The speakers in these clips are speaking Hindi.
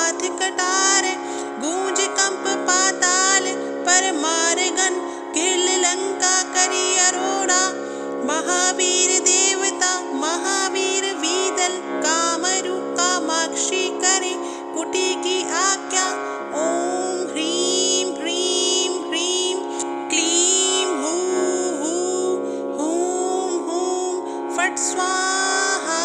हाथ कटार, गूंज कंप पाताल पर मार गन, किल लंका करी अरोड़ा। महावीर देवता महावीर वीदल, कामरू कामाक्षी करे कुटी की आज्ञा। ओम ह्रीं ह्रीं ह्रीं क्लीं हूं हूं हूं हूं फट् स्वाहा।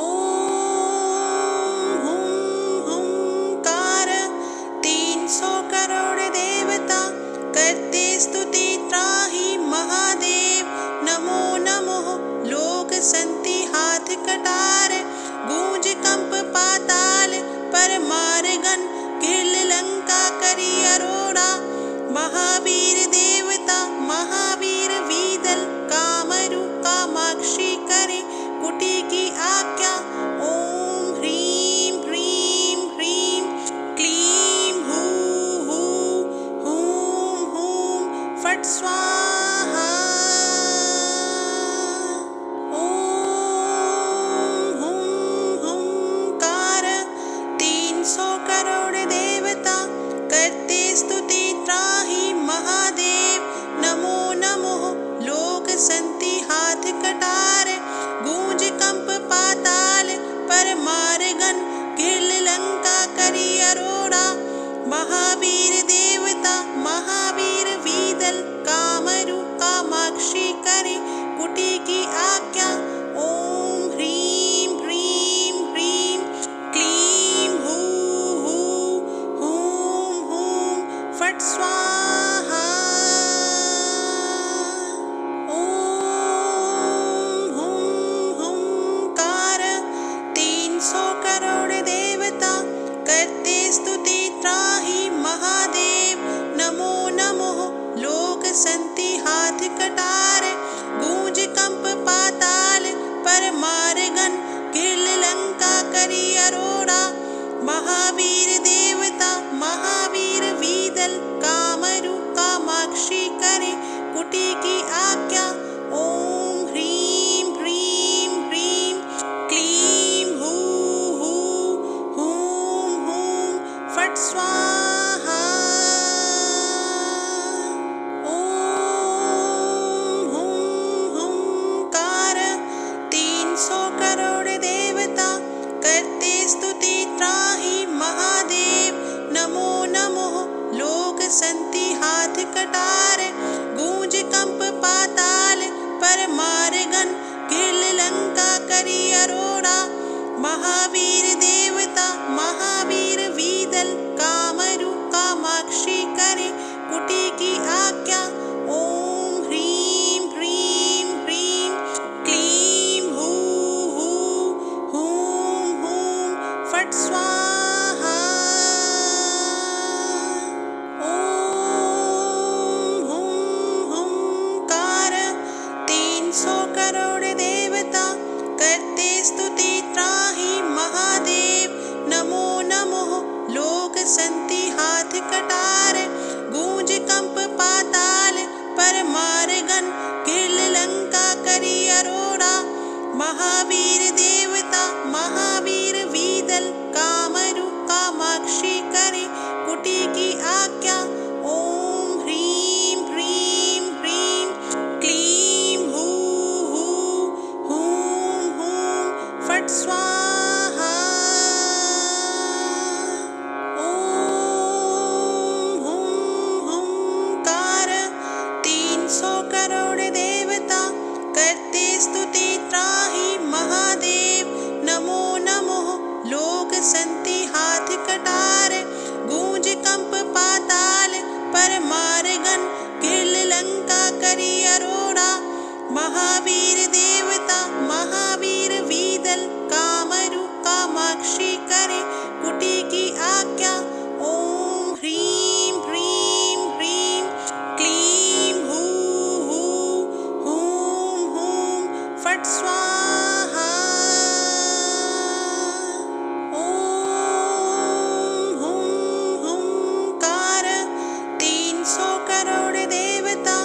ओम हुं हुंकार, 300 करोड़ देवता करते स्तुति त्राहि महादेव। नमो नमो लोक संति हाथ कटार, गूंज कंप पाताल पर मार गन, किल लंका करी अरोड़ा। महावीर देवता महावीर वीदल, कामरू कामाक्षी करे कुटी की आज्ञा। ओम ह्रीं ह्रीं ह्रीं क्लीं हूं हूं हूं फट् स्वाहा। ओम हुं हुंकार, 300 करोड़ देवता करते स्तुति त्राहि महादेव। नमो नमो लोक संति हाथ कटार, गूंज कंप पाताल पर मार गन, किल लंका करी अरोड़ा। महावीर देवता महावीर वीदल, कामरू कामाक्षी करे कुटी की आज्ञा। ओम ह्रीं ह्रीं ह्रीं क्लीं हूं हूं फट् स्वाहा। ओम हुं हुंकार, 300 करोड़ देवता करते स्तुति त्राहि महादेव। नमो नमो लोक संति हाथ कटार, गूंज कंप पाताल पर मार गन, किल लंका करी अरोड़ा। महावीर देवता महावीर वीदल, कामरू कामाक्षी करे कुटी की आज्ञा। ओम ह्रीं ह्रीं ह्रीं क्लीं हूं हूं फट् स्वाहा। ओम हुं हुंकार, 300 करोड़ देवता करते स्तुति त्राहि महादेव। नमो नमो लोक संति हाथ कटार, गूंज कंप पाताल पर मार गन, किल लंका करी अरोड़ा। महावीर देवता महावीर वीदल, कामरू कामाक्षी करे कुटी की आज्ञा। ओम ह्रीं ह्रीं ह्रीं क्लीं हूं हूं फट् स्वाहा। ओम हुं हुंकार, 300 करोड़ देवता करते स्तुति त्राहि महादेव। नमो नमो लोक संति हाथ कटार, गूंज कंप पाताल पर मार गन, किल लंका करी अरोड़ा। महावीर देवता महावीर वीदल, कामरू कामाक्षी करे कुटी की आज्ञा। ओम ह्रीं ह्रीं ह्रीं क्लीं हूं हूं फट् स्वाहा। ओम हुं हुंकार, 300 करोड़ देवता करते स्तुति त्राहि महादेव। नमो नमो लोक संति हाथ कटार, गूंज कंप पाताल पर मार गन, किल लंका करी अरोड़ा। महावीर देवता महावीर वीदल, कामरू कामाक्षी करे कुटी की आज्ञा। ओम ह्रीं ह्रीं ह्रीं क्लीं हूं हूं फट् स्वाहा। ओम हुं हुंकार, 300 करोड़ देवता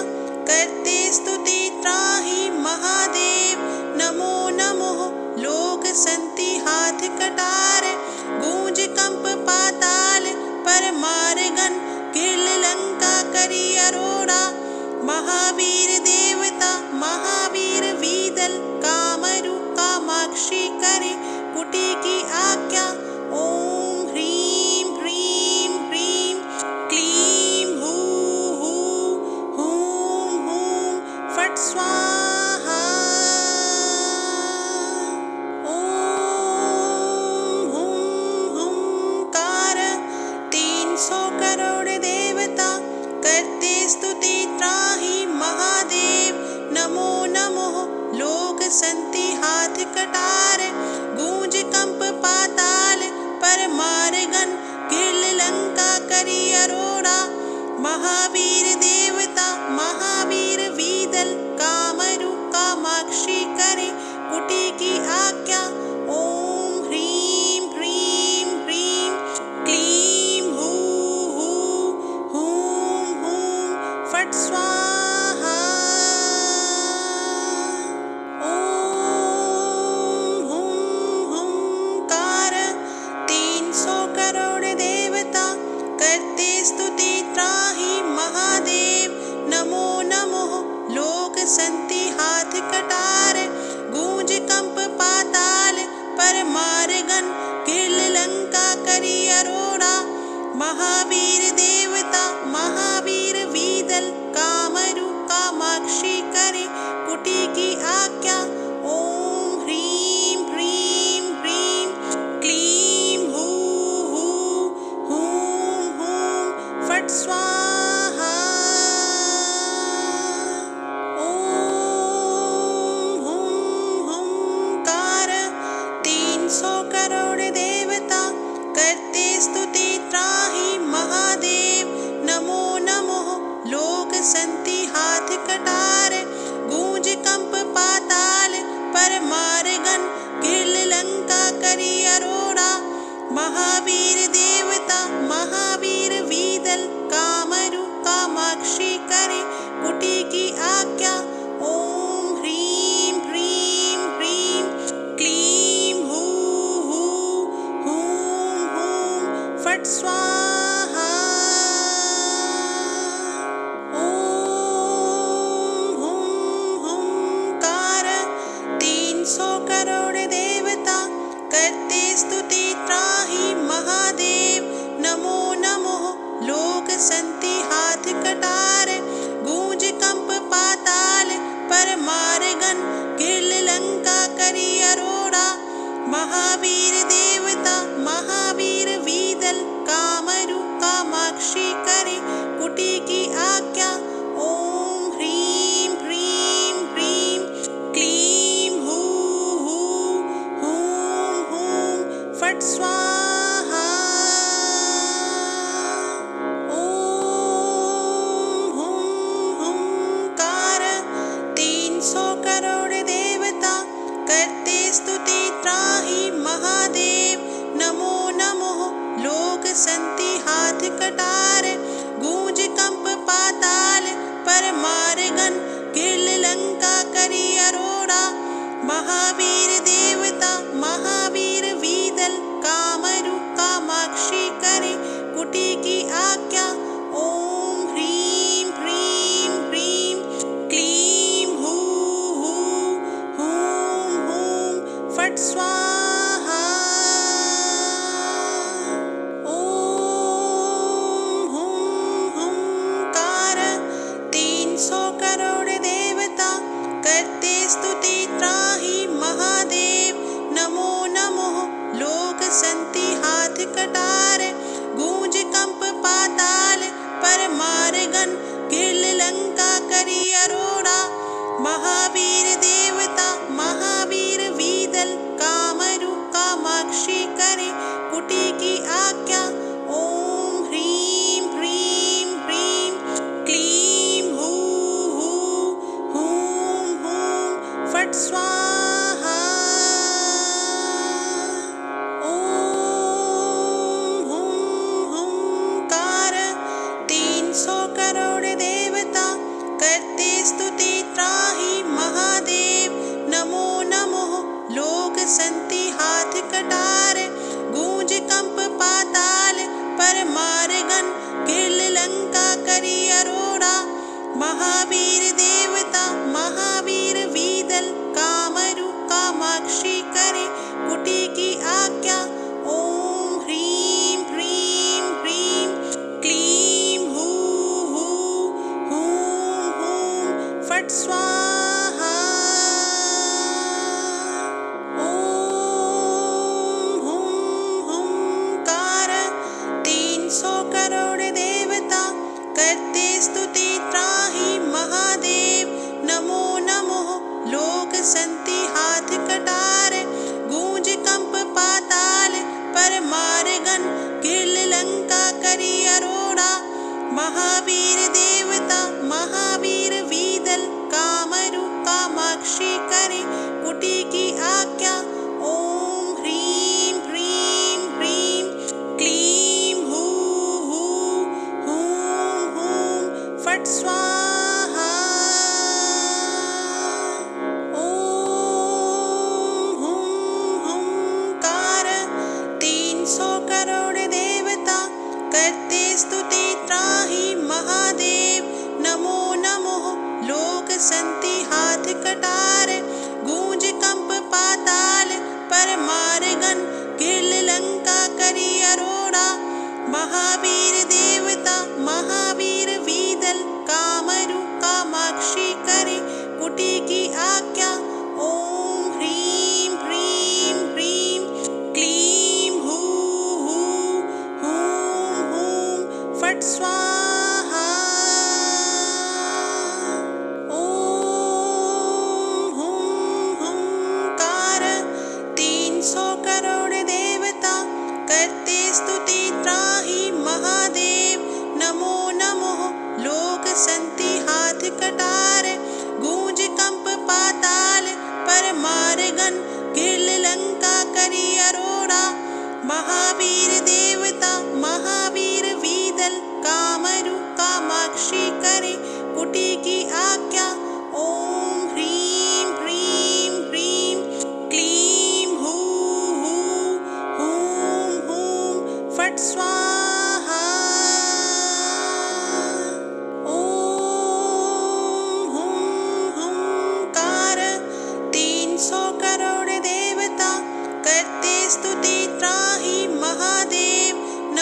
करते स्तुति त्राहि महादेव। महावीर देवता महावीर वीदल कामरू कामाक्षी करे कुटी की आज्ञा। ओम ह्रीं ह्रीं ह्रीं क्लीं हूं हूं फट् स्वाहा। ओम हुंकार 300 करोड़ देवता करते स्तुति त्राहि महादेव। नमो नमो लोक संति हाथ कटार गूंज कंप पाताल पर मारगन गिल लंका करी अरोड़ा। महावीर देवता महावीर वीदल कामरू कामाक्षी करे कुटी की आज्ञा। ओम ह्रीं ह्रीं ह्रीं क्लीं हूं फट् स्वाहा। ओम हुंकार 300 करोड़ देवता करते स्तुति त्राहि महादेव। नमो नमो लोक संति हाथ कटार गूंज कंप पाताल पर मारगन गिल लंका करी अरोड़ा। महावीर देवता महावीर वीदल कामरू कामाक्षी करे कुटी की आज्ञा। ओम ह्रीं ह्रीं ह्रीं क्लीं हूं फट् स्वाहा। ओम हुंकार 300 करोड़ देवता करते स्तुति त्राहि महादेव। नमो नमो लोक संति हाथ कटार गूंज कंप पाताल पर मारगन गिल लंका करी अरोड़ा। महावीर देवता महावीर वीदल कामरू कामाक्षी करे कुटी की आज्ञा। ओम ह्रीं ह्रीं ह्रीं क्लीं हूं फट् स्वाहा। ओम हुंकार 300 करोड़ देवता करते स्तुति त्राहि महादेव। नमो नमो लोक संति हाथ कटार गूंज कंप पाताल पर मारगन गिल लंका करी अरोड़ा। महावीर देवता महावीर वीदल कामरू कामाक्षी करे कुटी की आज्ञा। ओम ह्रीं ह्रीं ह्रीं क्लीं हूं फट् स्वाहा। ओम हुंकार 300 करोड़ देवता करते स्तुति त्राहि महादेव। नमो नमो लोक संति हाथ कटार गूंज कंप पाताल पर मारगन गिल लंका करी अरोड़ा। महावीर देवता महावीर वीदल कामरू कामाक्षी करे कुटी की आज्ञा। ओम ह्रीं ह्रीं ह्रीं क्लीं हूं फट् स्वाहा। ओम हुंकार 300 करोड़ देवता करते स्तुति त्राहि महादेव। नमो नमो लोक संति हाथ कटार गूंज कंप पाताल पर मारगन गिल लंका करी अरोड़ा। महावीर देवता महावीर वीदल कामरू कामाक्षी करे कुटी की आज्ञा। ओम ह्रीं ह्रीं ह्रीं क्लीं हूं फट् स्वाहा। ओम हुंकार 300 करोड़ देवता करते स्तुति त्राहि महादेव।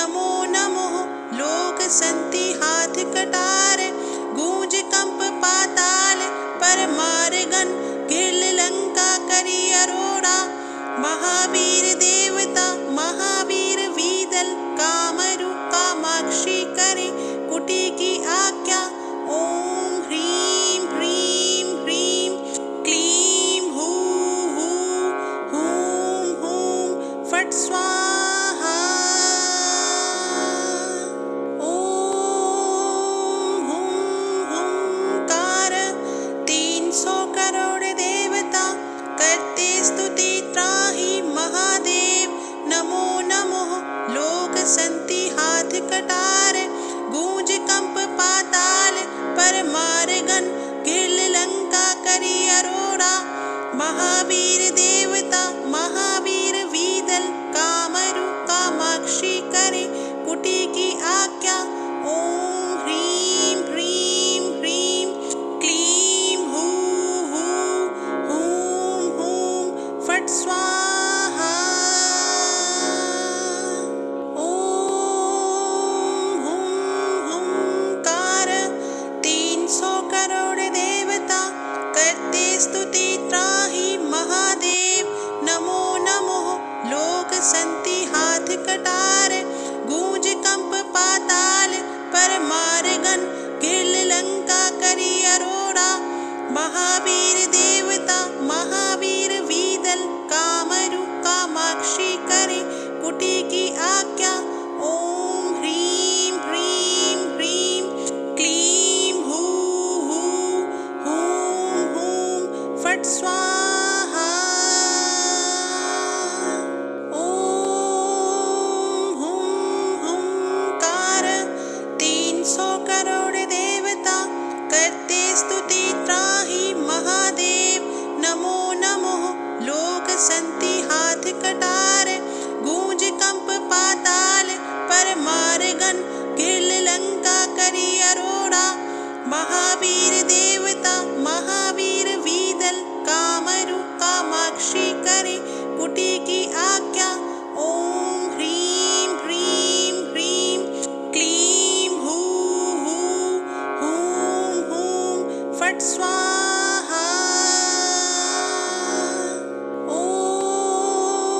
नमो नमो लोक संति हाथ कटार गूंज कंप पाताल पर मारगन गिर लंका करी अरोड़ा महावीर देवता महावीर वीदल कामरु कामाक्षी करे कुटी की आज्ञा ओम ह्रीं ह्रीं ह्रीं क्लीं हूं हूं फट् स्वाहा ओम हुंकार 300 करोड़ देवता करते स्तुति त्राहि महादेव नमो नमो लोक संति हाथ कटार गूंज कंप पाताल पर मारगन गिर लंका करी अरोड़ा महावीर देवता महावीर वीदल कामरु कामाक्षी करे कुटी की आज्ञा ओम ह्रीं ह्रीं ह्रीं क्लीं हूं फट् स्वाहा ओम हुंकार 300 करोड़ देवता करते स्तुति त्राहि महादेव नमो नमो लोक संति हाथ कटार गूंज कंप पाताल पर मारगन गिर लंका करी अरोड़ा महावीर देवता महावीर वीदल कामरु कामाक्षी करे कुटी की आज्ञा ओम ह्रीं ह्रीं ह्रीं क्लीं हूं फट् स्वाहा ओम हुंकार 300 करोड़ देवता करते स्तुति त्राहि महादेव नमो नमो लोक संति हाथ कटार गूंज कंप पाताल पर मारगन गिर लंका करी अरोड़ा महावीर देवता महावीर वीदल कामरु कामाक्षी करे कुटी की आज्ञा ओम ह्रीं ह्रीं ह्रीं क्लीं हूं फट् स्वाहा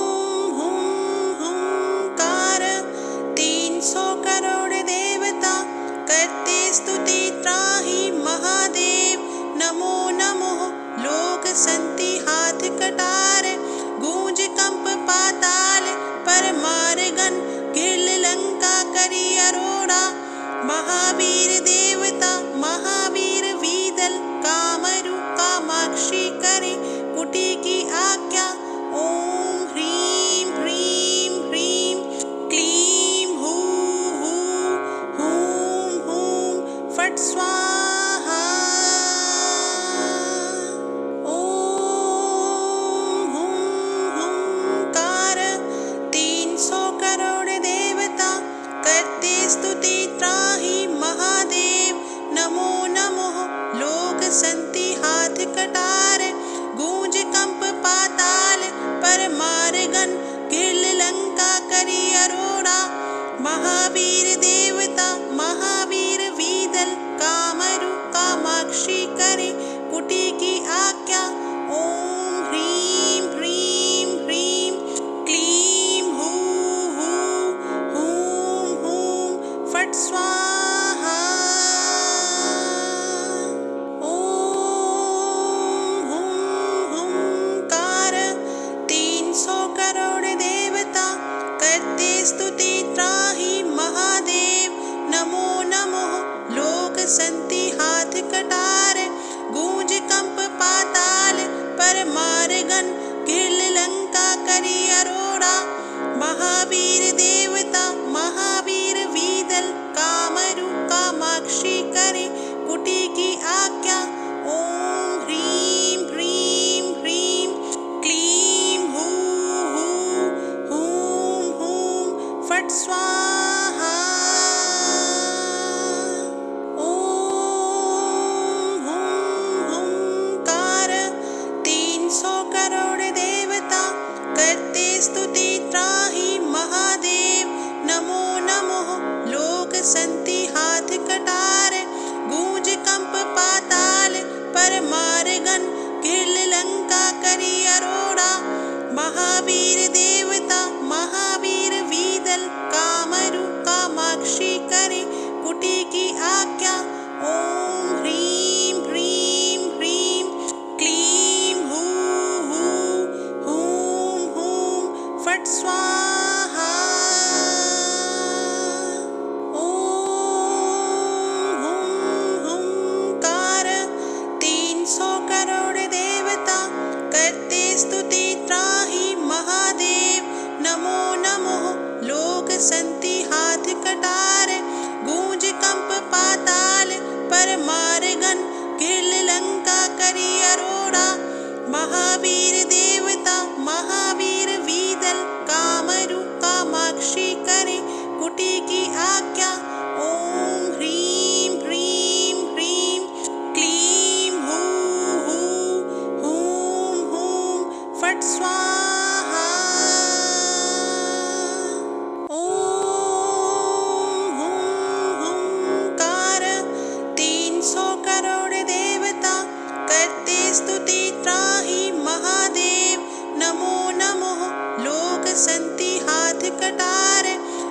ओम हुंकार 300 करोड़ देवता करते स्तुति त्राहि महादेव नमो नमो लोक संति हाथ कटार गूंज कंप पाताल पर मारगन गिर लंका करी अरोड़ा महावीर देवता महावीर वीदल कामरु कामाक्षी करे कुटी की आज्ञा ओम ह्रीं ह्रीं ह्रीं क्लीं हूं फट् स्वाहा ओम हुंकार 300 करोड़ देवता करते स्तुति त्राहि महादेव नमो नमो लोक संति हाथ कटार गूंज कंप पाताल पर मारगन गिर लंका करी अरोड़ा महावीर देवता महावीर वीदल कामरु कामाक्षी करे कुटी की आज्ञा ओम ह्रीं ह्रीं ह्रीं क्लीं हूं फट् स्वाहा ओम हुंकार 300 करोड़ देवता करते स्तुति त्राहि महादेव नमो नमो लोक संति हाथ कटार गूंज कंप पाताल पर मारगन गिर लंका करी अरोड़ा महावीर देवता महावीर वीदल कामरु कामाक्षी करे कुटी की आज्ञा ओम ह्रीं ह्रीं ह्रीं क्लीं हूं फट् स्वाहा ओम हुंकार 300 करोड़ देवता करते स्तुति त्राहि महादेव नमो नमो महावीर देवता महावीर वीदल कामरु कामाक्षी करे कुटी की आज्ञा। ओम ह्रीं ह्रीं ह्रीं क्लीं हूं हूं हूं फट् स्वाहा। ओम हुंकार 300 करोड़ देवता करते स्तुति त्राहि महादेव। नमो नमो लोक संति हाथ कटार गूंज कंप पाताल पर मारगन गिल लंका करी अरोड़ा। महावीर देवता महावीर वीदल कामरु कामाक्षी करे कुटी की आज्ञा। ओम ह्रीं ह्रीं ह्रीं क्लीं हूं हूं फट् स्वाहा। ओम हुंकार 300 करोड़ देवता करते स्तुति त्राहि महादेव। नमो नमो लोक संति हाथ कटार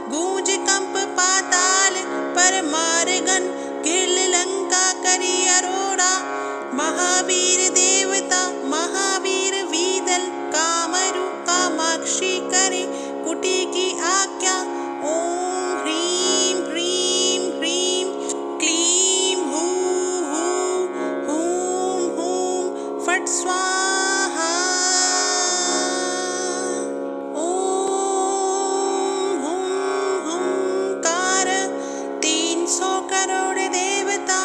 गूंज कंप पाताल पर मारगन गिल लंका करी अरोड़ा। महावीर देवता महावीर वीदल कामरु कामाक्षी करे कुटी की आज्ञा। ओम ह्रीं ह्रीं ह्रीं क्लीं हूं फट् स्वाहा। ओम हुंकार 300 करोड़ देवता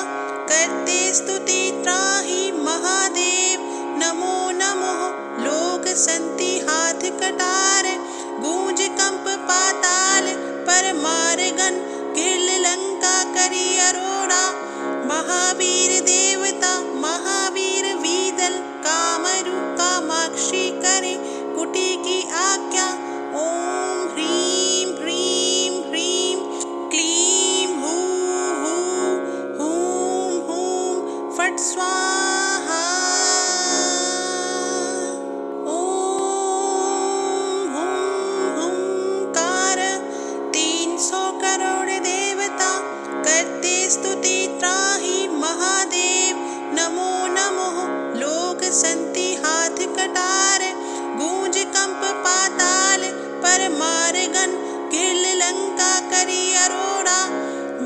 करते स्तुति त्राहि महादेव। नमो नमो लोक संति हाथ कटार गूंज कंप पाताल पर मारगन गिल लंका करी अरोड़ा। महावीर देवता महावीर वीदल कामरु कामाक्षी करे कुटी की आज्ञा। ओम ह्रीं ह्रीं ह्रीं क्लीं हूं फट् स्वाहा। ओम हुंकार 300 करोड़ देवता करते स्तुति त्राहि महादेव। नमो नमो लोक संति हाथ कटार गूंज कंप पाताल पर मारगन गिल लंका करी अरोड़ा।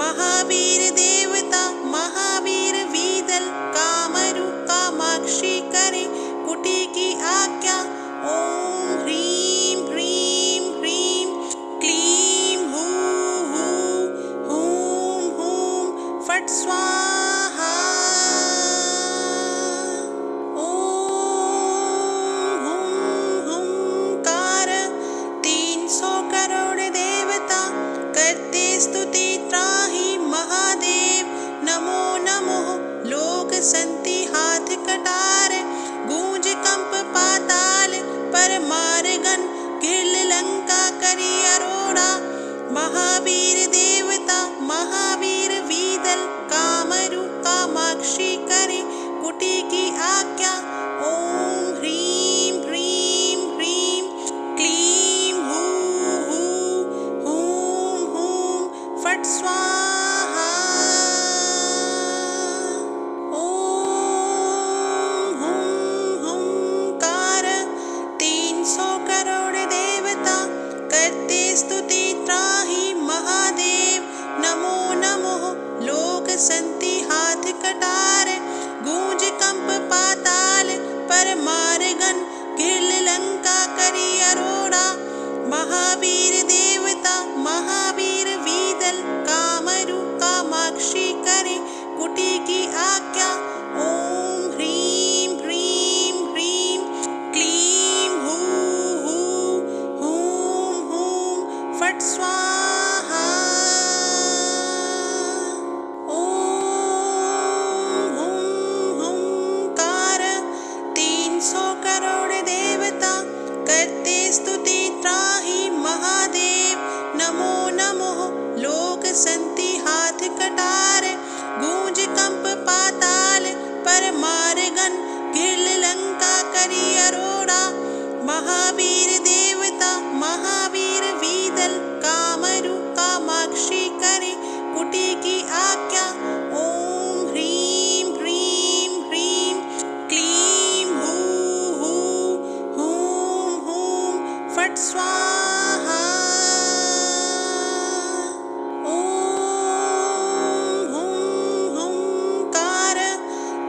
महावीर देवता महावीर वीदल कामरु कामाक्षी करे कुटी की आज्ञा। ओम ह्रीं ह्रीं ह्रीं क्लीं हूं फट् स्वाहा। ओम हुंकार 300 करोड़ देवता करते स्तुति त्राहि महादेव। नमो नमो लोक संति हाथ कटार गूंज कंप पाताल पर मारगन गिल लंका करी अरोड़ा। महावीर देवता महावीर वीदल कामरु कामाक्षी करे कुटी की आज्ञा। ओम ह्रीं ह्रीं ह्रीं क्लीं हूं फट् स्वाहा। ओम हुंकार 300 करोड़ देवता करते स्तुति त्राहि महादेव। नमो नमो लोक संति हाथ कटार गूंज कंप पाताल पर मारगन गिल लंका करी अरोड़ा। महावीर देवता महावीर वीदल कामरु कामाक्षी करे कुटी की आज्ञा। ओम ह्रीं ह्रीं ह्रीं क्लीं हूं फट् स्वाहा। ओम हुंकार 300 करोड़ देवता करते स्तुति त्राहि महादेव। नमो नमो लोक संति हाथ कटार गूंज कंप पाताल पर मारगन गिल लंका करी अरोड़ा। महावीर देवता महावीर वीदल कामरु कामाक्षी करे कुटी की आज्ञा। ओम ह्रीं ह्रीं ह्रीं क्लीं हूं हूं फट् स्वाहा। ओम हुंकार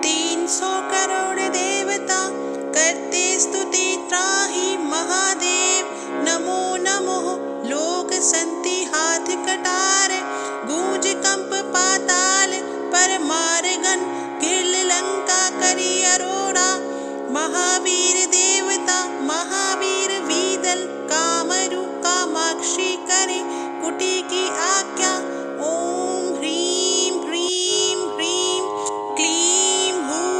300 करोड़ देवता करते स्तुति त्राहि महादेव। नमो नमो लोक संति हाथ कटार गूंज कंप पाताल पर मारगन गिर लंका करी अरोड़ा। महावीर देवता महावीर वीदल कामरु कामाक्षी करे कुटी की आज्ञा। ओम ह्रीं ह्रीं ह्रीं क्लीं हूं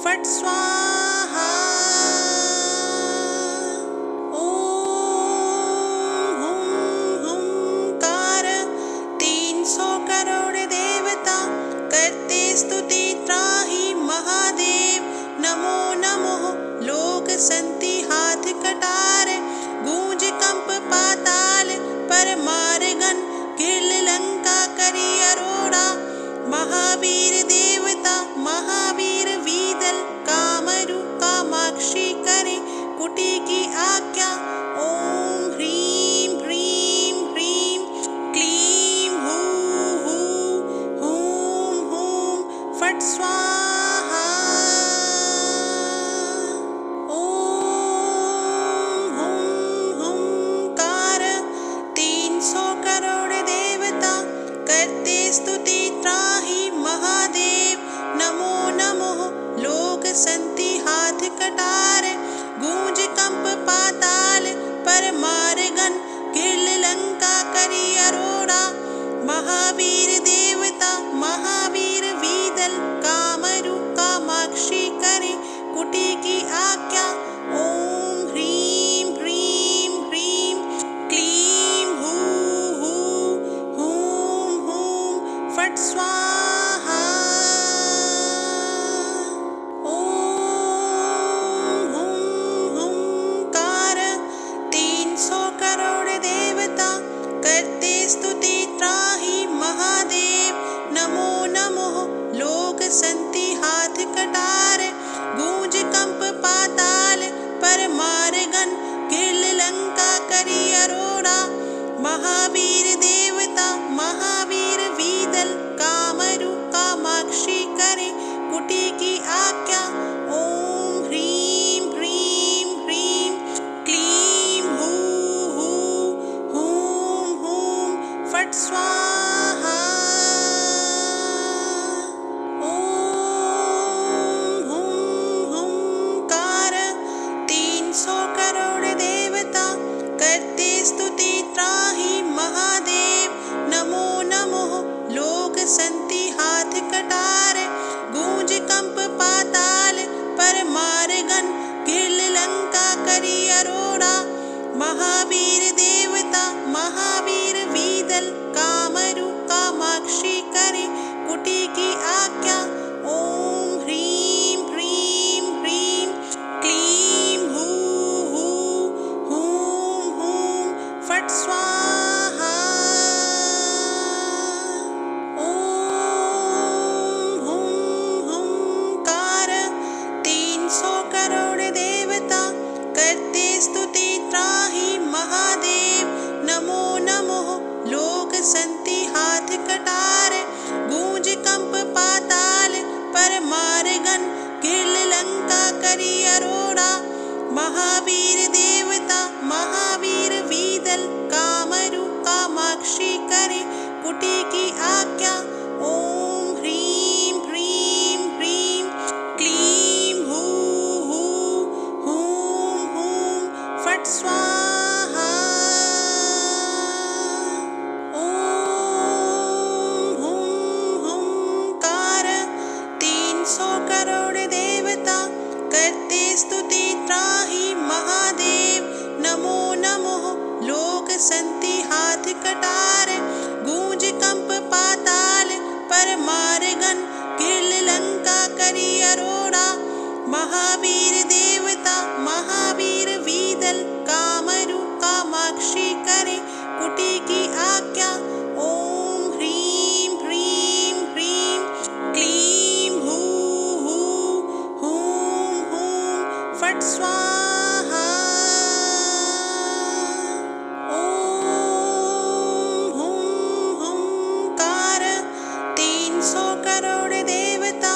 फट् स्वाहा। ओम हुंकार 300 करोड़ देवता करते स्तुति त्राहि महादेव। नमो नमो लोक संति हाथ कटार गूंज कंप पाताल पर मारगन गिर लंका करी अरोड़ा। महावीर देवता महावीर वीदल कामरु कामाक्षी करे कुटी की आज्ञा। ओम ह्रीं ह्रीं ह्रीं क्लीं हूं फट् स्वाहा। ओम हुंकार 300 करोड़ देवता करते स्तुति त्राहि महादेव। नमो नमो लोक संति हाथ कटार गूंज कंप पाताल पर मारगन गिर लंका करी अरोड़ा। महावीर देवता महावीर वीदल कामरु कामाक्षी करे कुटी की आज्ञा। ओम ह्रीं ह्रीं ह्रीं क्लीं हूं फट् स्वाहा। ओम हुंकार 300 करोड़ देवता करते स्तुति त्राहि महादेव। नमो नमो लोक संति हाथ कटार गूंज कंप पाताल पर मारगन गिर लंका करी अरोड़ा। महावीर देवता महावीर वीदल कामरु कामाक्षी करे कुटी की आज्ञा। ओम ह्रीं ह्रीं ह्रीं क्लीं हूं फट् स्वाहा। ओम हुंकार 300 करोड़ देवता करते स्तुति त्राहि महादेव। नमो नमो लोक संति हाथ कटार गूंज कंप पाताल पर मारगन गिर लंका करी अरोड़ा। महावीर देवता महावीर वीदल कामरु कामाक्षी करे कुटी की आज्ञा। ओम ह्रीं ह्रीं ह्रीं क्लीं हूं फट् स्वाहा। ओम हुंकार 300 करोड़ देवता करते स्तुति त्राहि महादेव। नमो नमो लोक संति हाथ कटार गूंज कंप पाताल पर मारगन गिर लंका करी अरोड़ा। महावीर देवता महावीर वीदल कामरु कामाक्षी करे कुटी की आज्ञा। ओम ह्रीं ह्रीं ह्रीं क्लीं हूं फट् स्वाहा। ओम हुंकार 300 करोड़ देवता करते स्तुति त्राहि महादेव। नमो नमो लोक संति हाथ कटार गूंज कंप पाताल पर मारगन गिर लंका करी अरोड़ा। महावीर देवता महावीर वीदल कामरू कामाक्षी करे कुटी की आज्ञा। ओम ह्रीं ह्रीं ह्रीं क्लीं हूं हूं फट् स्वाहा। ओम हुंकार 300 करोड़ देवता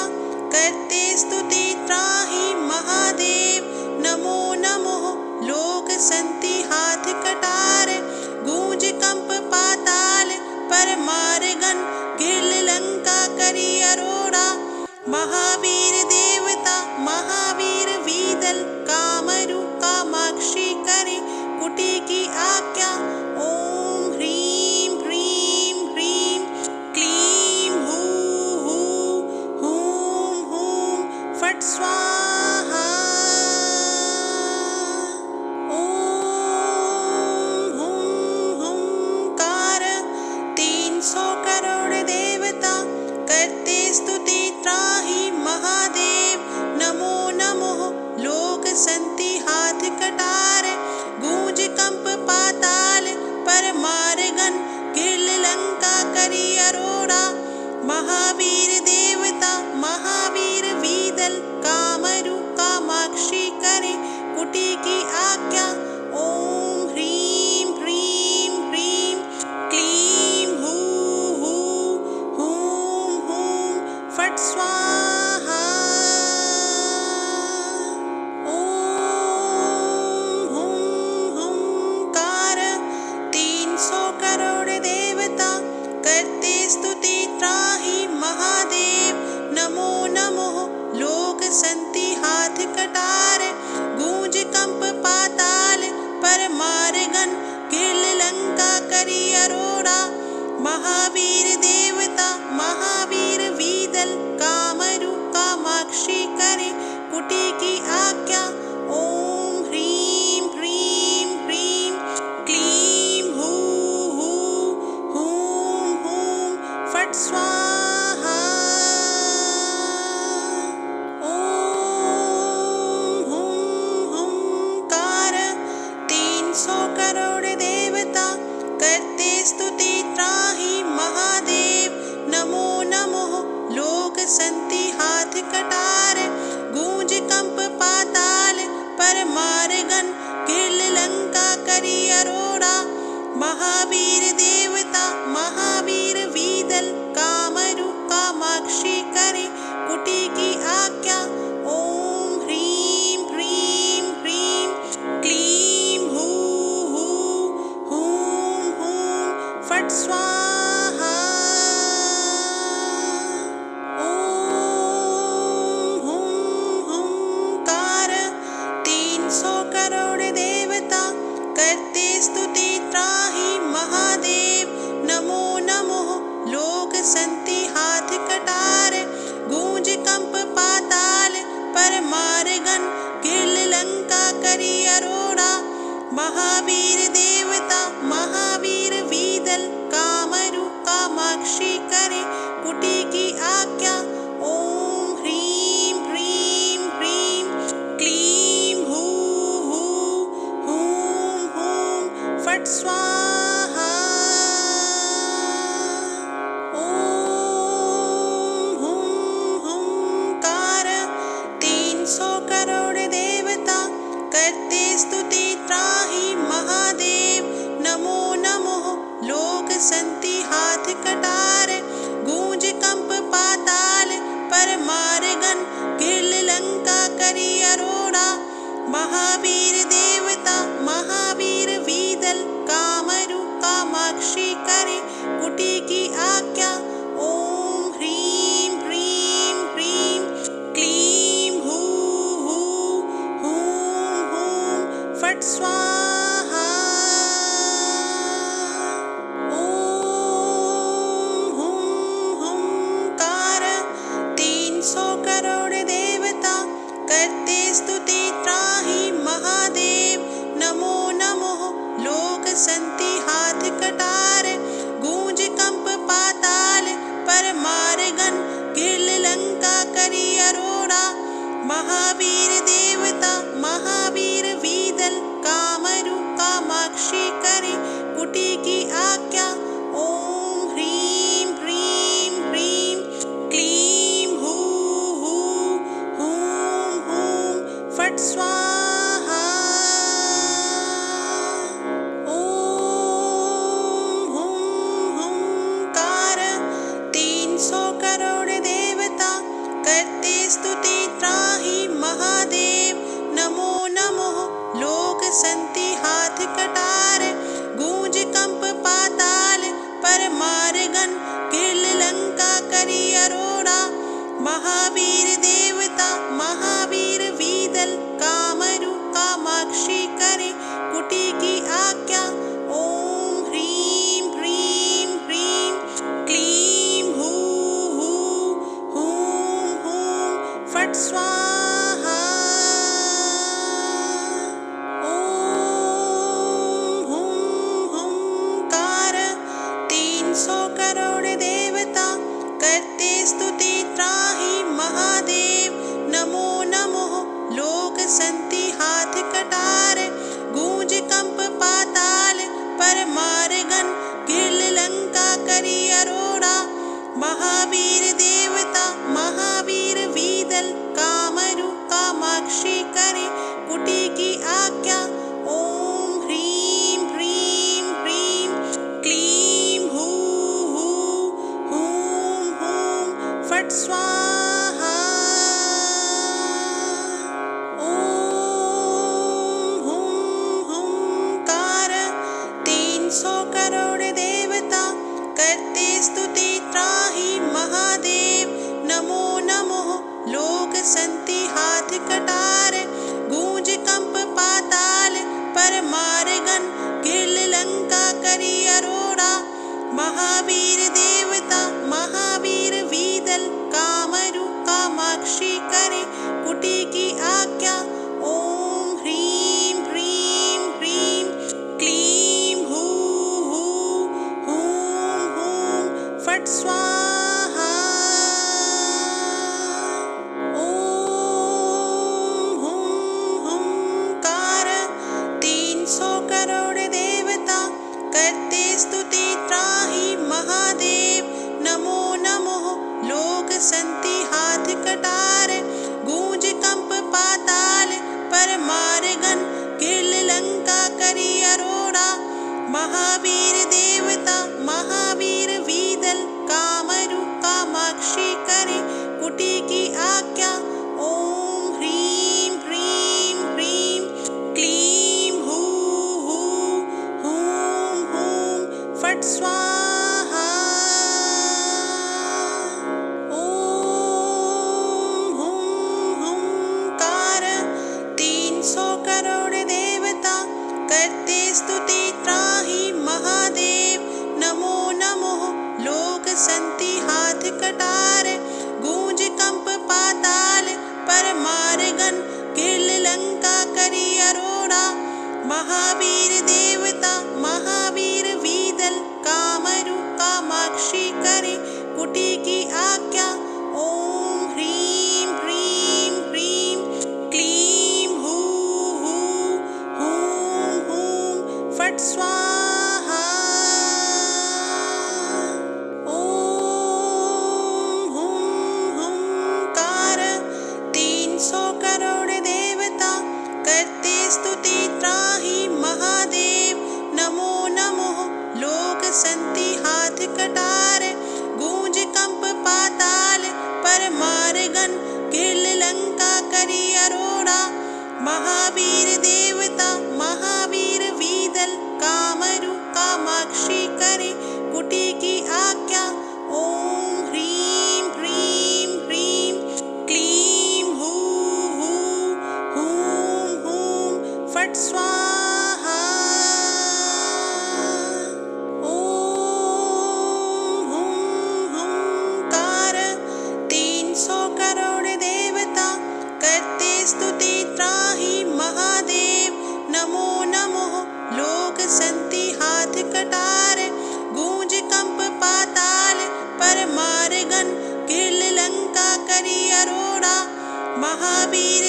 करते स्तुति त्राहि महादेव। नमो नमो लोक संति हाथ कटार गूंज कंप पाताल पर मारगन घिल लंका करी अरोड़ा। महावीर देवता महावीर वीदल कामरू कामाक्षी करे कुटी की आज्ञा। ओम ह्रीं ह्रीं ह्रीं क्लीं हूं फट् स्वाहा। ओम हुंकार 300 करोड़ देवता करते स्तुति त्राहि महादेव। नमो नमो लोक संति हाथ कटार गूंज कंप पाताल पर मारगन घिल लंका करी अरोड़ा। महावीर देवता महावीर वीदल कामरू कामाक्षी करे कुटी की आज्ञा। ओम ह्रीं ह्रीं ह्रीं क्लीं हूं फट् स्वाहा। ओम हुंकार 300 करोड़ देवता करते स्तुति त्राहि महादेव। नमो नमो लोक संति हाथ कटार गूंज कंप पाताल पर मारगन घिल लंका करी अरोड़ा। महावीर देवता महावीर वीदल कामरू कामाक्षी करे कुटी की आज्ञा। ओम ह्रीं ह्रीं ह्रीं क्लीं हूं फट् स्वाहा। ओम हुंकार 300 करोड़ देवता करते स्तुति त्राहि महादेव। नमो नमो लोक संति हाथ कटार गूंज कंप पाताल पर मारगन घिल लंका करी अरोड़ा। महावीर देवता महावीर वीदल कामरू कामाक्षी करे कुटी की आज्ञा। ओम ह्रीं ह्रीं ह्रीं क्लीं हूं फट् स्वाहा। ओम हुंकार 300 करोड़ देवता करते स्तुति त्राहि महादेव। नमो नमो लोक संति हाथ कटार गूंज कंप पाताल पर मारगन घिल लंका करी अरोड़ा। महावीर देवता महावीर वीदल कामरू कामाक्षी करे कुटी की आज्ञा। ओम ह्रीं ह्रीं ह्रीं क्लीं हूं फट् स्वाहा। ओम हुंकार 300 करोड़ देवता करते स्तुति त्राहि महादेव। नमो नमो लोक संति हाथ कटार गूंज कंप पाताल पर मारगन घिल लंका करी अरोड़ा। महावीर देवता महावीर वीदल काम महावीर देवता महावीर वीदल कामरु कामाक्षी करे कुटी की आज्ञा। ओम ह्रीं ह्रीं ह्रीं क्लीं हूं हूं फट् स्वाहा। ओम हुंकार 300 करोड़ देवता करते स्तुति त्राहि महादेव। नमो नमो लोक संति हाथ कटार गूंज कंप पाताल पर मारगन गिल लंका करी अरोड़ा। महावीर देवता महावीर वीदल कामरु कामाक्षी करे कुटी की आज्ञा। ओम ह्रीं ह्रीं ह्रीं क्लीं हूं फट् स्वाहा। ओम हुंकार 300 करोड़ देवता करते स्तुति त्राहि महादेव। नमो नमो लोक संति हाथ कटार गूंज कंप पाताल पर मारगन गिल लंका करी अरोड़ा। महावीर देवता महावीर वीदल कामरु कामाक्षी करे कुटी की आज्ञा। ओम ह्रीं ह्रीं ह्रीं क्लीं हूं फट् स्वाहा। ओम हुंकार 300 करोड़ देवता करते स्तुति त्राहि महादेव। नमो नमो लोक संति हाथ कटार गूंज कंप पाताल पर मारगन गिल लंका करी अरोड़ा। महावीर देवता महावीर वीदल कामरु कामाक्षी करे कुटी की आज्ञा। ओम ह्रीं ह्रीं ह्रीं क्लीं हूं फट् स्वाहा। ओम हुंकार 300 करोड़ देवता करते स्तुति त्राहि महादेव। नमो नमो लोक संति हाथ कटार गूंज कंप पाताल पर मारगन गिल लंका करी अरोड़ा। महावीर देवता महावीर वीदल कामरु कामाक्षी करे कुटी की आज्ञा। ओम ह्रीं ह्रीं ह्रीं क्लीं हूं फट् स्वाहा। ओम हुंकार 300 करोड़ देवता करते स्तुति त्राहि महादेव। नमो नमो लोक संति हाथ कटार गूंज कंप पाताल पर मारगन गिल लंका करी अरोड़ा। महावीर देवता महावीर वीदल कामरु कामाक्षी करे कुटी की आज्ञा। ओम ह्रीं ह्रीं ह्रीं क्लीं हूं फट् स्वाहा। ओम हुंकार 300 करोड़ देवता करते स्तुति त्राहि महादेव। नमो नमो लोक संति हाथ कटार गूंज कंप पाताल पर मारगन गिल लंका करी अरोड़ा। महावीर देवता महावीर वीदल कामरु कामाक्षी करे कुटी की आज्ञा। ओम ह्रीं ह्रीं ह्रीं क्लीं हूं फट् स्वाहा। ओम हुंकार 300 करोड़ देवता करते स्तुति त्राहि महादेव। नमो नमो लोक संति हाथ कटार गूंज कंप पाताल पर मारगन गिल लंका करी अरोड़ा। महावीर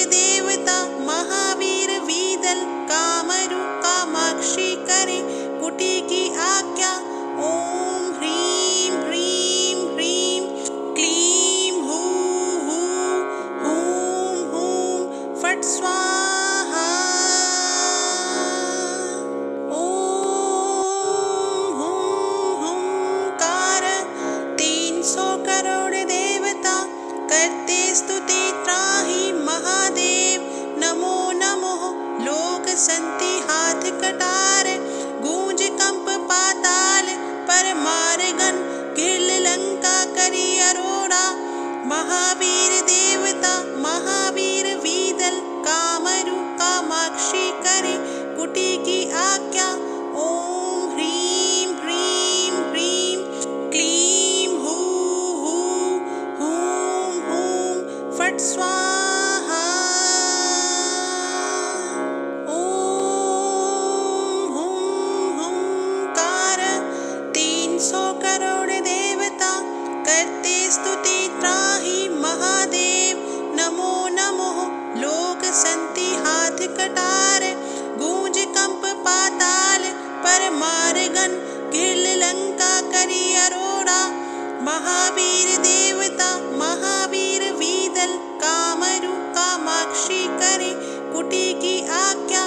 महावीर देवता महावीर वीदल कामरू कामाक्षी करे कुटी की आज्ञा।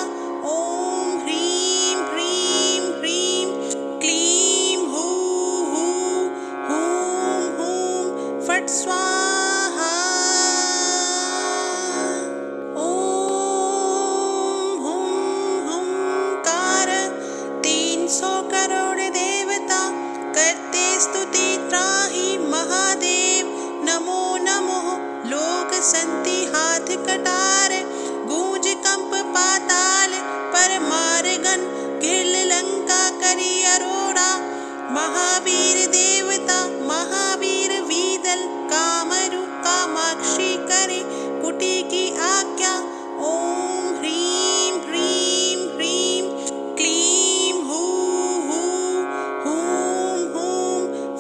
ओम ह्रीं ह्रीं ह्रीं क्लीं हूं हूं फट् स्वाहा। ओम हुंकार 300 करोड़ देवता करते स्तुति त्राहि महादेव। नमो नमो लोक संति हाथ कटार गूंज कंप पाताल पर मारगन घिल लंका करी अरोड़ा। महावीर देवता महावीर वीदल कामरू कामाक्षी करे कुटी की आज्ञा। ओम ह्रीं ह्रीं ह्रीं क्लीं हूं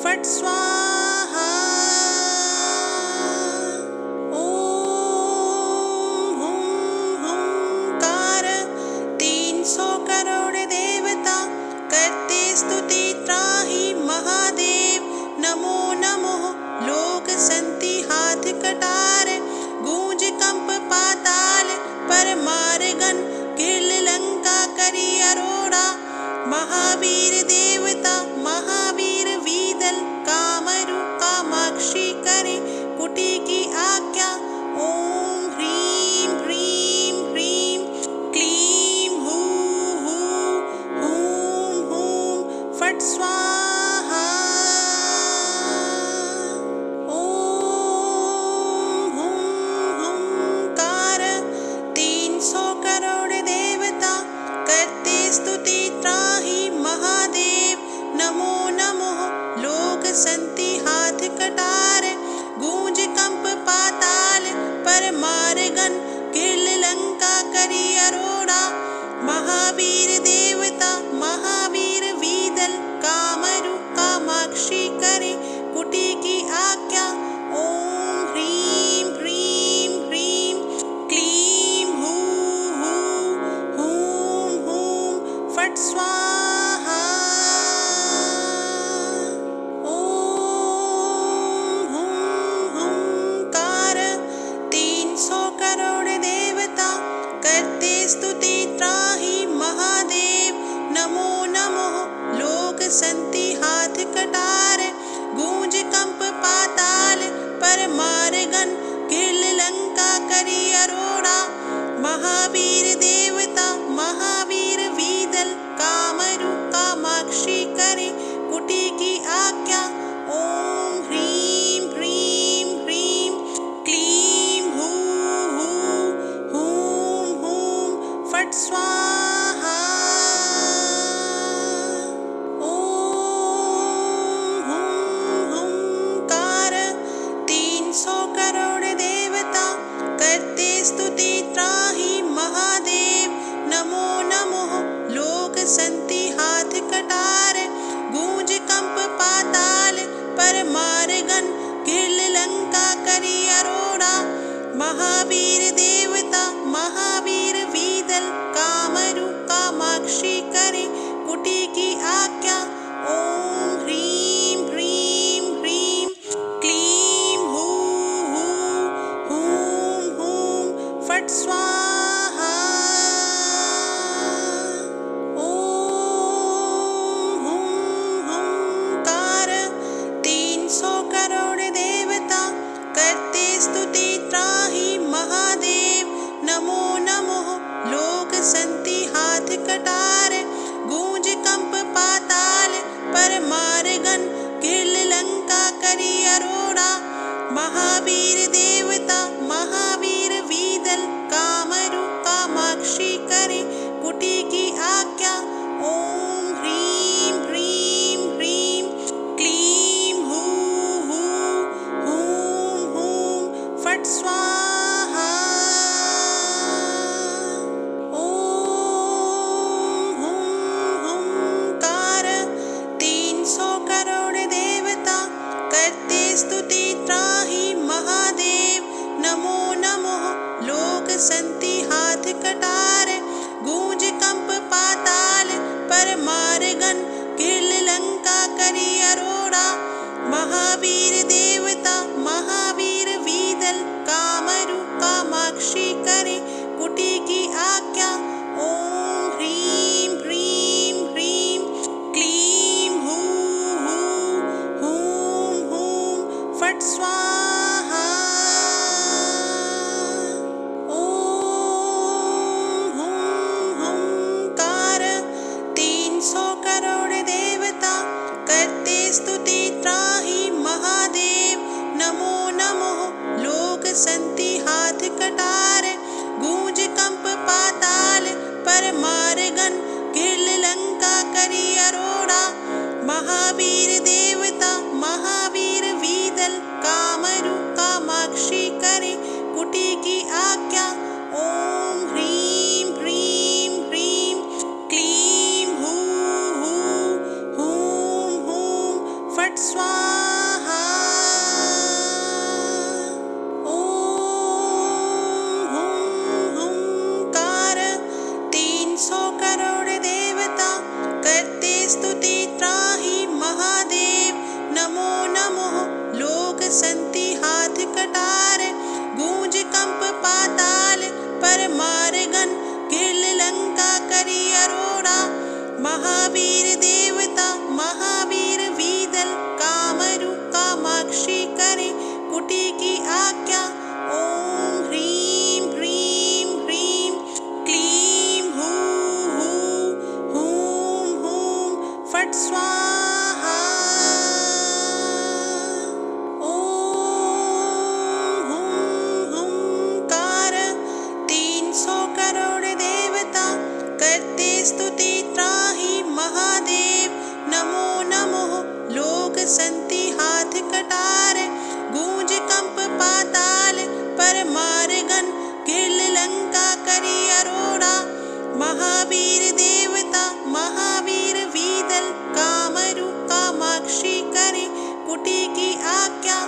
फट् स्वाहा। ओम हुंकार 300 करोड़ देवता करते स्तुति त्राहि महादेव। नमो नमो लोक संति हाथ कटार गूंज कंप पाताल पर मारगन घिल लंका करी अरोड़ा। महावीर देवता महावीर वीदल कामरू कामाक्षी करे कुटी की आज्ञा। ओम ह्रीं ह्रीं ह्रीं क्लीं हूं फट् स्वाहा। ओम हुंकार 300 करोड़ देवता करते स्तुति त्राहि महादेव। नमो नमो लोक संति हाथ कटार गूंज कंप पाताल पर मारगन घिल लंका करी अरोड़ा। महावीर देवता महावीर वीदल कामरू कामाक्षी करे कुटी की आज्ञा। ओम ह्रीं ह्रीं ह्रीं क्लीं हूं फट् स्वाहा। ओम हुंकार 300 करोड़ देवता करते स्तुति त्राहि महादेव। नमो नमो लोक संति हाथ कटार गूंज कंप पाताल पर मारगन घिल लंका करी अरोड़ा। महावीर देवता महावीर वीदल कामरू कामाक्षी करे कुटी की आज्ञा। ओम ह्रीं ह्रीं ह्रीं क्लीं हूं फट् स्वाहा। ओम हुंकार 300 करोड़ देवता करते स्तुति त्राहि महादेव। नमो नमो लोक संति हाथ कटार गूंज कंप पाताल पर मारगन घिल लंका करी अरोड़ा। महावीर देवता महावीर वीदल कामरू कामाक्षी करे कुटी की आज्ञा। ओम ह्रीं ह्रीं ह्रीं क्लीं हूं फट् स्वाहा। ओम हुंकार 300 करोड़ देवता करते स्तुति त्राहि महादेव। नमो नमो लोक संति हाथ कटार गूंज कंप महावीर देवता महावीर वीदल कामरु कामाक्षी करे कुटी की आज्ञा। ओम ह्रीं ह्रीं ह्रीं क्लीं हूं हूं फट् स्वाहा। ओम हुंकार 300 करोड़ देवता करते स्तुति त्राहि महादेव। नमो नमो लोक संति हाथ कटार गूंज कंप पाताल परमार्गन घिल लंका करी अरोड़ा। महावीर देवता महावीर वीदल कामरु कामाक्षी करे कुटी की आज्ञा। ओम ह्रीं ह्रीं ह्रीं क्लीं हूं फट् स्वाहा। ओम हुंकार 300 करोड़ देवता करते स्तुति त्राहि महादेव। नमो नमो लोक संति हाथ कटार गूंज कंप पाताल परमार्गन घिल लंका करी अरोड़ा। महावीर देवता महावीर वीदल कामरु कामाक्षी करे कुटी की आज्ञा। ओम ह्रीं ह्रीं ह्रीं क्लीं हूं फट् स्वाहा। ओम हुंकार 300 करोड़ देवता करते स्तुति त्राहि महादेव। नमो नमो लोक संति हाथ कटार गूंज कंप पाताल परमार्गन घिल लंका करी अरोड़ा। महावीर देवता महावीर वीदल कामरु कामाक्षी करे कुटी की आज्ञा।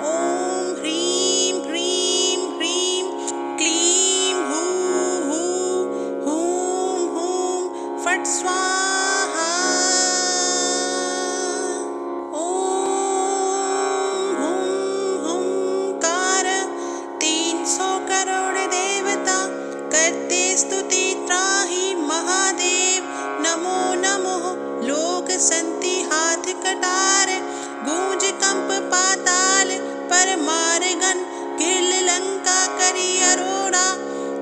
ओम ह्रीं ह्रीं ह्रीं क्लीं हूं फट् स्वाहा। ओम हुंकार 300 करोड़ देवता करते स्तुति त्राहि महादेव। नमो नमो लोक संति हाथ कटार गूंज कंप पाताल परमार्गन घिल लंका करी अरोड़ा।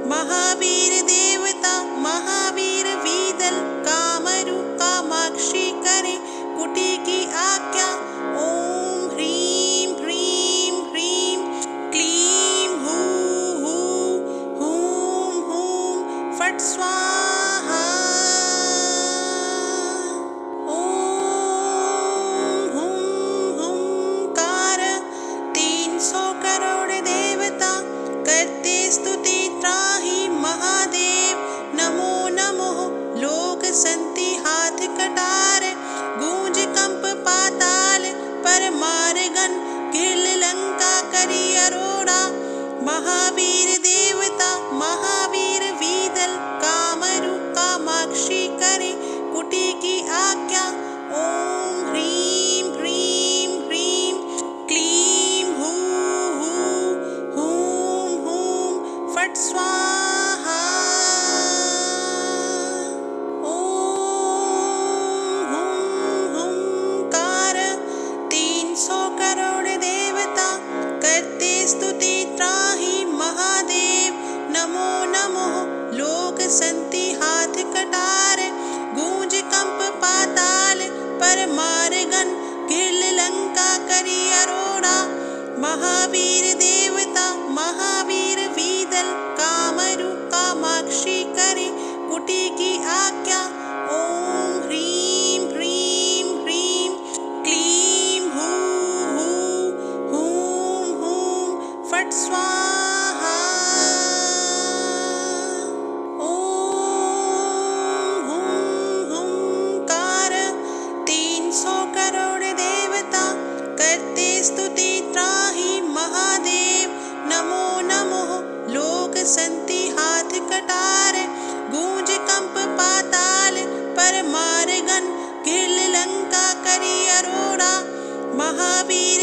महावीर देवता महावीर वीदल कामरु कामाक्षी करे कुटी की आज्ञा। ओम ह्रीं ह्रीं ह्रीं क्लीं हूं फट् स्वाहा। ओम हुंकार 300 करोड़ देवता करते स्तुति त्राहि महादेव। नमो नमो लोक संति हाथ कटार गूंज कंप पाताल परमार्गन घिल लंका करी अरोड़ा। महावीर देवता महावीर वीदल कामरु कामाक्षी करे कुटी की आज्ञा। ओम ह्रीं ह्रीं ह्रीं क्लीं हूं फट् स्वाहा। ओम हुंकार 300 करोड़ देवता करते स्तुति त्राहि महादेव। नमो नमो लोक संति हाथ कटार गूंज कंप पाताल परमार्गन घिल लंका करी अरोड़ा। महावीर देवता महावीर वीदल कामरु कामाक्षी करे कुटी की आज्ञा। ओम ह्रीं ह्रीं ह्रीं क्लीं हूं फट् स्वाहा। ओम हुंकार 300 करोड़ देवता करते स्तुति त्राहि महादेव। नमो नमो लोक संति हाथ कटार गूंज कंप पाताल परमार्गन घिल लंका करी अरोड़ा। महावीर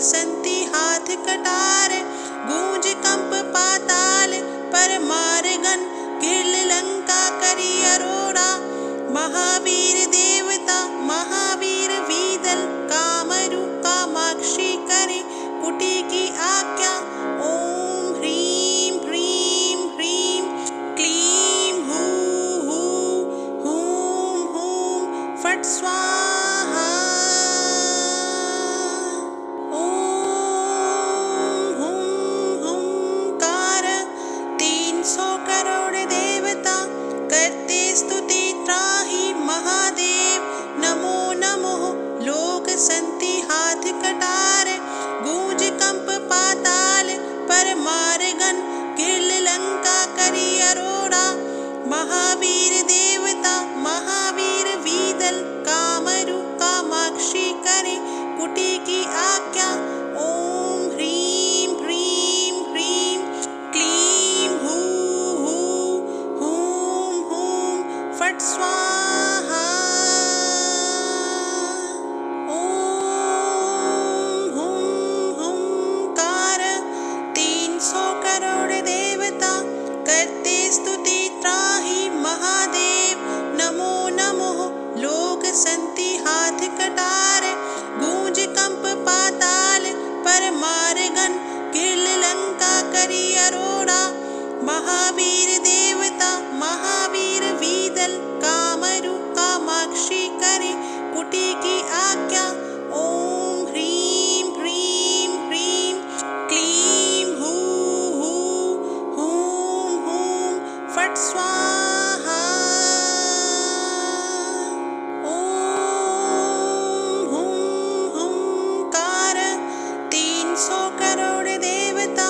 संति हाथ कटार, गूंज कंप पाताल पर मार गन, गिर लंका करी अरोड़ा। महावीर देवता महावीर वीदल, कामरू कामाक्षी करे कुटी की आज्ञा। ओम ह्रीं ह्रीं ह्रीं क्लीं हूं हूं हूं फट् स्वाहा। ओम हुं हुंकार, 300 करोड़ देवता करते स्तुति त्राहि महादेव। नमो नमो लोक संति हाथ कटार, गूंज कंप पाताल पर मार गन, गिर लंका करी अरोड़ा। महावीर देवता महावीर वीदल, कामरू कामाक्षी करे कुटी की आज्ञा। ओम ह्रीं ह्रीं ह्रीं क्लीं हूं हूं फट् स्वाहा। ओम हुं हुंकार, 300 करोड़ देवता करते स्तुति त्राहि महादेव। नमो नमो लोक संति हाथ कटार, गूंज कंप पाताल पर मार गन, गिर लंका करी अरोड़ा। महावीर देवता महावीर वीदल, कामरू कामाक्षी करे कुटी की आज्ञा। ओम ह्रीं ह्रीं ह्रीं क्लीं हूं हूं फट् स्वाहा। ओम हुं हुंकार, 300 करोड़ देवता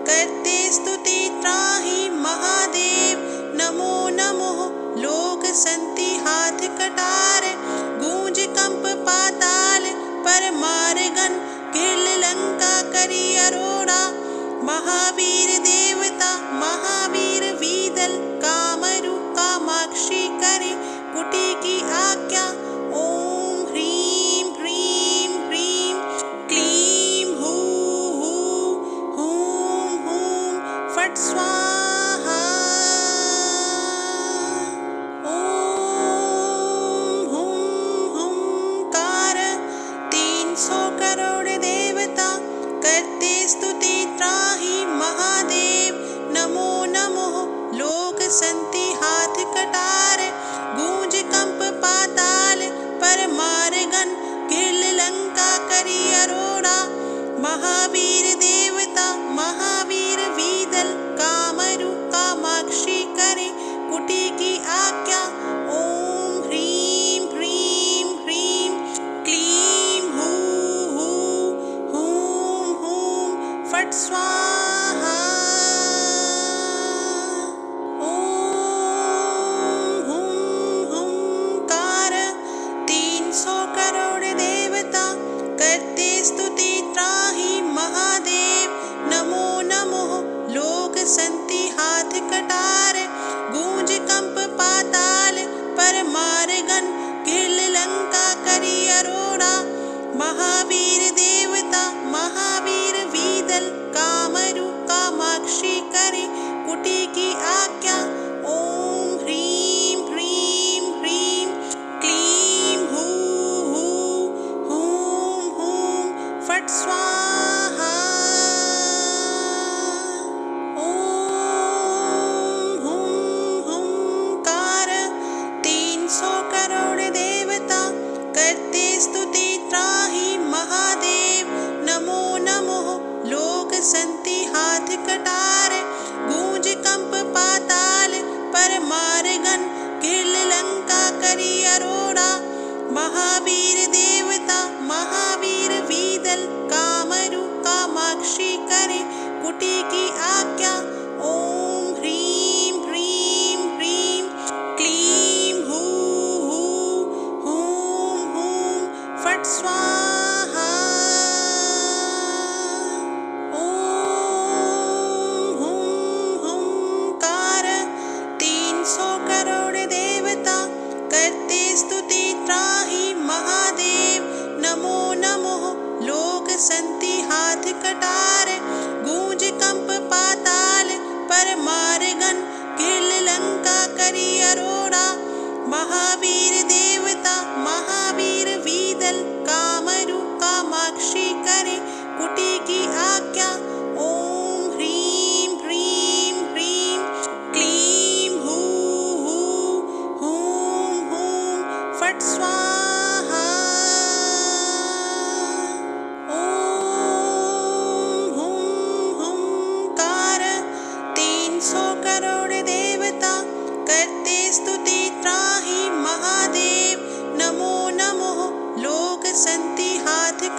करते स्तुति त्राहि महादेव। नमो नमो लोक संति हाथ कटार, गूंज कंप पाताल पर मार गन, गिर लंका करी अरोड़ा। महावीर देवता महावीर वीदल, कामरू कामाक्षी करे कुटी की आज्ञा। ओम ह्रीं ह्रीं ह्रीं क्लीं हूं हूं फट् स्वाहा। ओम हुं हुंकार, 300 करोड़ देवता करते स्तुति त्राहि महादेव। नमो नमो लोक संति हाथ कटार, गूंज कंप पाताल पर मार गन, गिर लंका करी अरोड़ा। महावीर देवता महावीर वीदल, कामरू कामाक्षी करे कुटी की आज्ञा। ओम ह्रीं ह्रीं ह्रीं क्लीं हूं हूं फट् स्वाहा। ओम हुं हुंकार, 300 करोड़ देवता करते स्तुति त्राहि महादेव। नमो नमो लोक संति हाथ कटार, गूंज कंप पाताल पर मार गन, गिर लंका करी अरोड़ा। महावीर देवता महावीर वीदल, कामरू कामाक्षी करे कुटी की आज्ञा। ओम ह्रीं ह्रीं ह्रीं क्लीं हूं हूं फट् स्वाहा। ओम हुं हुंकार, 300 करोड़ देवता करते स्तुति त्राहि महादेव। नमो नमो लोक संति हाथ कटार, गूंज कंप पाताल पर मार गन, गिर लंका करी अरोड़ा। महावीर देवता महावीर वीदल, कामरू कामाक्षी करे कुटी की आज्ञा। ओम ह्रीं ह्रीं ह्रीं क्लीं हूं हूं फट् स्वाहा। ओम हुं हुंकार, 300 करोड़ देवता करते स्तुति त्राहि महादेव। नमो नमो लोक संति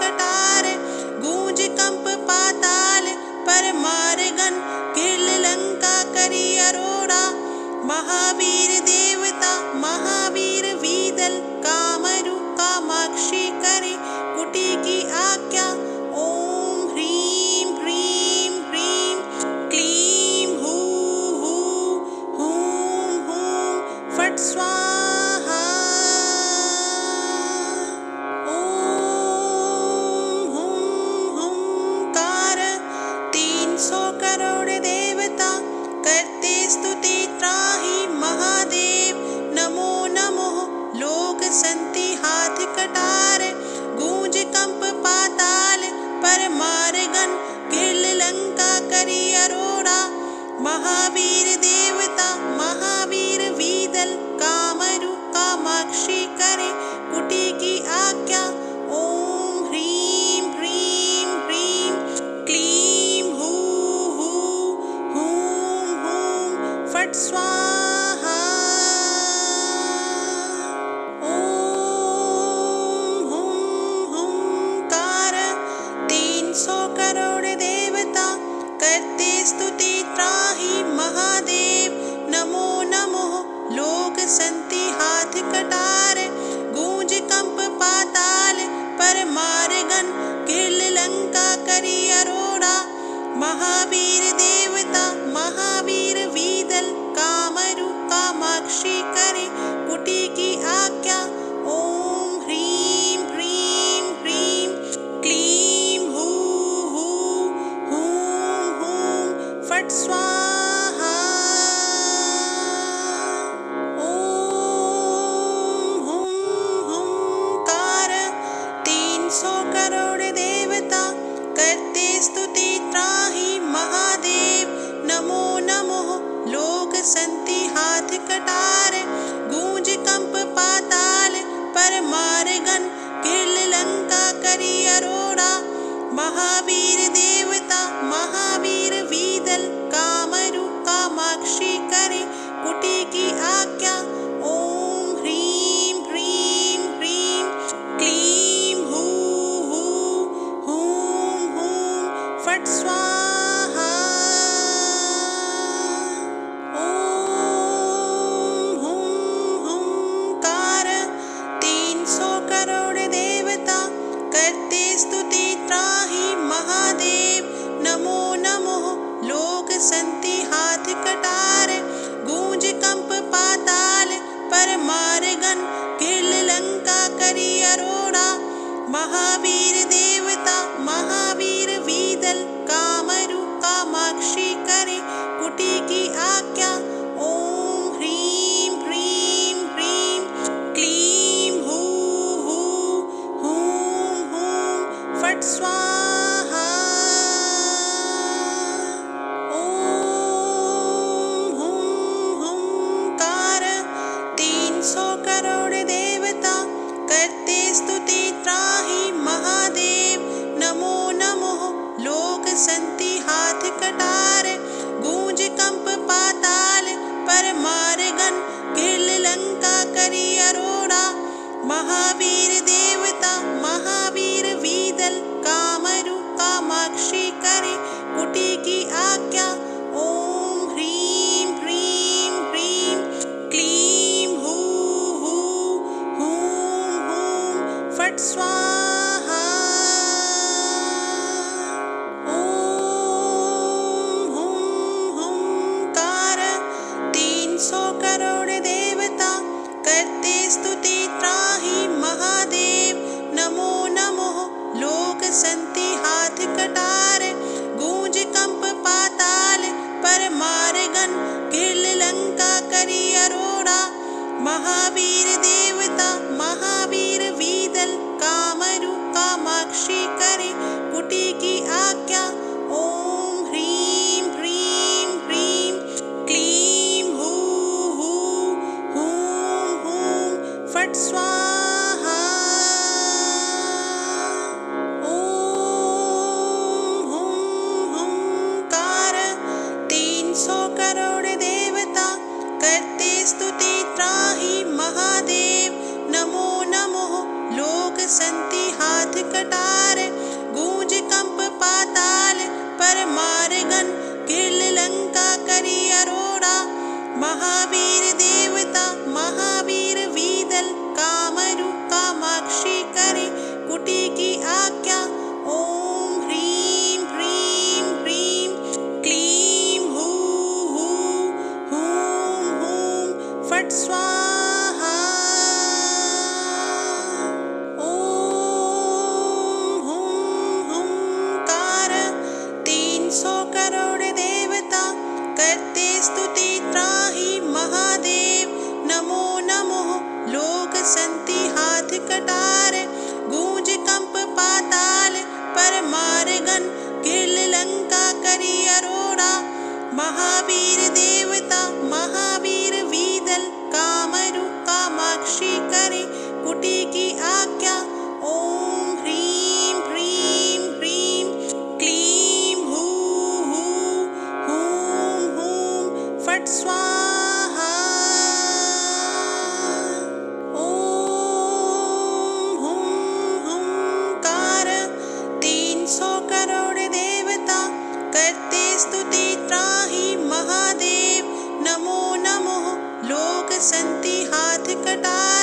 कटार गूंज कंप पाताल पर मारगन घिल लंका करी अरोड़ा महावीर देवता महावीर वीदल कामरु कामाक्षी करे कुटी की आज्ञा ओम ह्रीं ह्रीं ह्रीं क्लीं हूं हूं फट् स्वाहा ओम हुंकार 300 करोड़ देवता करते स्तुति त्राहि महादेव नमो नमो लोक संति हाथ कटार गूंज कंप पाताल पर मारगन घिल लंका करी अरोड़ा महावीर देवता महावीर वीदल कामरु कामाक्षी करे कुटी की आज्ञा ओम ह्रीं ह्रीं ह्रीं क्लीं हूं फट् स्वाहा ओम हुंकार 300 करोड़ देवता करते स्तुति त्राहि महादेव नमो नमो लोक संति हाथ कटार गूंज कंप पाताल पर मारगन घिल लंका करी अरोड़ा महावीर देवता महावीर वीदल कामरु कामाक्षी करे कुटी की आज्ञा ओम ह्रीं ह्रीं ह्रीं क्लीं हूं फट् स्वाहा ओम हुंकार 300 करोड़ देवता करते स्तुति त्राहि महादेव नमो नमो लोक संति हाथ कटार गूंज कंप पाताल पर मारगन घिल लंका करी अरोड़ा महावीर देवता महावीर वीदल कामरु कामाक्षी करे कुटी की आज्ञा ओम ह्रीं ह्रीं ह्रीं क्लीं हूं फट् स्वाहा ओम हुंकार 300 करोड़ देवता करते स्तुति त्राहि महादेव नमो नमो लोक संति हाथ कटार गूंज कंप पाताल पर मारगन घिल लंका करी अरोड़ा महावीर देवता महावीर वीदल कामरु कामाक्षी करे कुटी की आज्ञा ओम ह्रीं ह्रीं ह्रीं क्लीं हूं फट् स्वाहा ओम हुंकार 300 करोड़ देवता करते स्तुति त्राहि महादेव नमो नमो लोक संति हाथ कटार गूंज कंप पाताल पर मारगन घिल लंका करी अरोड़ा महावीर देवता महावीर वीदल कामरु कामाक्षी करे कुटी की आज्ञा ओम ह्रीं ह्रीं ह्रीं क्लीं हूं फट् स्वाहा ओम हुंकार 300 करोड़ देवता करते स्तुति त्राहि महादेव नमो नमो लोक संति हाथ कटार गूंज कंप पाताल पर मारगन घिल लंका करी अरोड़ा महावीर देवता महावीर वीदल कामरु कामाक्षी करे कुटी की आज्ञा ओम ह्रीं ह्रीं ह्रीं क्लीं हूं फट् स्वाहा ओम हुंकार 300 करोड़ देवता करते स्तुति त्राहि महादेव नमो नमो लोक संति हाथ कटार गूंज कंप पाताल पर मारगन गिर लंका करी अरोड़ा महावीर देवता महावीर वीदल कामरु कामाक्षी करे कुटी की आज्ञा ओम ह्रीं ह्रीं ह्रीं क्लीं हूं हूं फट स्वाहा ओम हुं कार 300 करोड़ देवता करते स्तुति त्राहि महादेव नमो नमो लोक संति हाथ कटार गूंज कंप पाताल पर मारगन गिर लंका करी अरोड़ा महावीर देवता महावीर वीदल कामरु कामाक्षी करे कुटी की आज्ञा ओम ह्रीं ह्रीं ह्रीं क्लीं हूं फट स्वाहा ओम हुं कार 300 करोड़ देवता करते स्तुति त्राहि महादेव नमो नमो लोक संति हाथ कटार